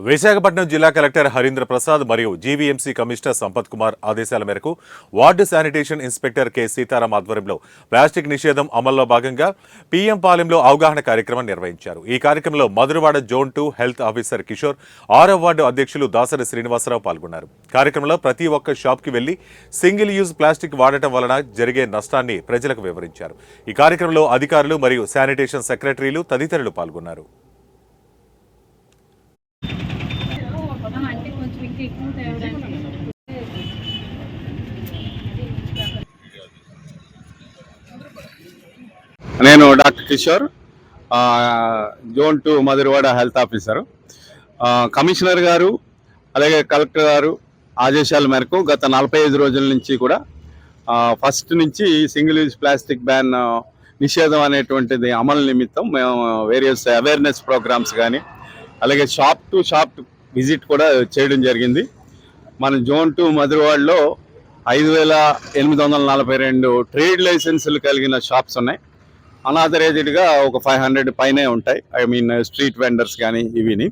విశాఖపట్నం జిల్లా కలెక్టర్ హరీంద్ర ప్రసాద్ మరియు GVMC commissioner Sampath Kumar ఆదేశాల మేరకు ward sanitation inspector K Sitaram ఆధ్వర్యంలో ప్లాస్టిక్ నిషేధం అమల్లో భాగంగా పీఎం పాలెంలో అవగాహన కార్యక్రమం నిర్వహించారు. ఈ కార్యక్రమంలో Madhurawada zone 2 health officer Kishore, 6వ వార్డు అధ్యక్షులు దాసరి శ్రీనివాసరావు పాల్గొన్నారు. కార్యక్రమంలో ప్రతి ఒక్క షాప్కి వెళ్లి సింగిల్ యూజ్ ప్లాస్టిక్ వాడటం వలన జరిగే నష్టాన్ని ప్రజలకు వివరించారు. ఈ కార్యక్రమంలో అధికారులు మరియు శానిటేషన్ సెక్రటరీలు తదితరులు పాల్గొన్నారు. నేను doctor Kishore, zone 2 Madhurawada health officer. Commissioner గారు అలాగే కలెక్టర్ గారు ఆదేశాల మేరకు గత 45 రోజుల నుంచి కూడా ఫస్ట్ నుంచి సింగిల్ యూజ్ ప్లాస్టిక్ బ్యాన్ నిషేధం అనేటువంటిది అమలు నిమిత్తం మేము వేరియస్ అవేర్నెస్ ప్రోగ్రామ్స్ కానీ అలాగే షాప్ టు షాప్ విజిట్ కూడా చేయడం జరిగింది. మన జోన్ 2 మధురవాడలో 5,842 ట్రేడ్ లైసెన్సులు కలిగిన షాప్స్ ఉన్నాయి. అనాథరైజ్డ్గా ఒక 500 పైనే ఉంటాయి. స్ట్రీట్ వెండర్స్ కానీ ఇవిని.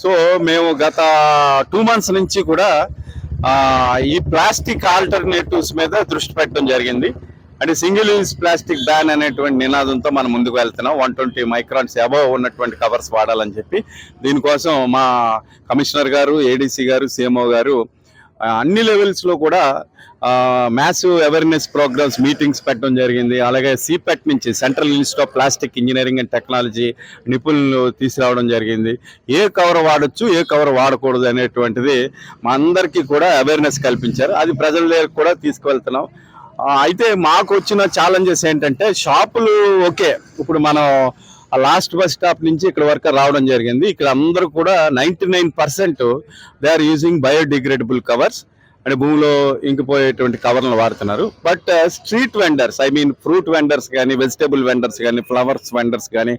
సో మేము గత 2 months నుంచి కూడా ఈ ప్లాస్టిక్ ఆల్టర్నేటివ్స్ మీద దృష్టి పెట్టడం జరిగింది. అంటే సింగిల్ యూజ్ ప్లాస్టిక్ బ్యాన్ అనేటువంటి నినాదంతో మనం ముందుకు వెళ్తున్నాం. 120 మైక్రాన్స్ అబవ్ ఉన్నటువంటి కవర్స్ వాడాలని చెప్పి దీనికోసం మా కమిషనర్ గారు, ఏడీసీ గారు, సిఎంఓ గారు అన్ని లెవెల్స్లో కూడా మ్యాసివ్ అవేర్నెస్ ప్రోగ్రామ్స్ మీటింగ్స్ పెట్టడం జరిగింది. అలాగే సిపెట్ నుంచి central institute of plastic engineering and technology నిపుణులు తీసుకురావడం జరిగింది. ఏ కవర్ వాడచ్చు, ఏ కవర్ వాడకూడదు అనేటువంటిది మా అందరికీ కూడా అవేర్నెస్ కల్పించారు. అది ప్రజల దగ్గర కూడా తీసుకువెళ్తున్నాం. అయితే మాకు వచ్చిన ఛాలెంజెస్ ఏంటంటే షాపులు ఓకే, ఇప్పుడు మనం లాస్ట్ బస్ స్టాప్ నుంచి ఇక్కడ వరకు రావడం జరిగింది. ఇక్కడ అందరూ కూడా 99% they are using biodegradable covers, అంటే భూమిలో ఇంకిపోయేటువంటి కవర్లను వాడుతున్నారు. But street vendors, fruit vendors కానీ, వెజిటేబుల్ వెండర్స్ కానీ, ఫ్లవర్స్ వెండర్స్ కానీ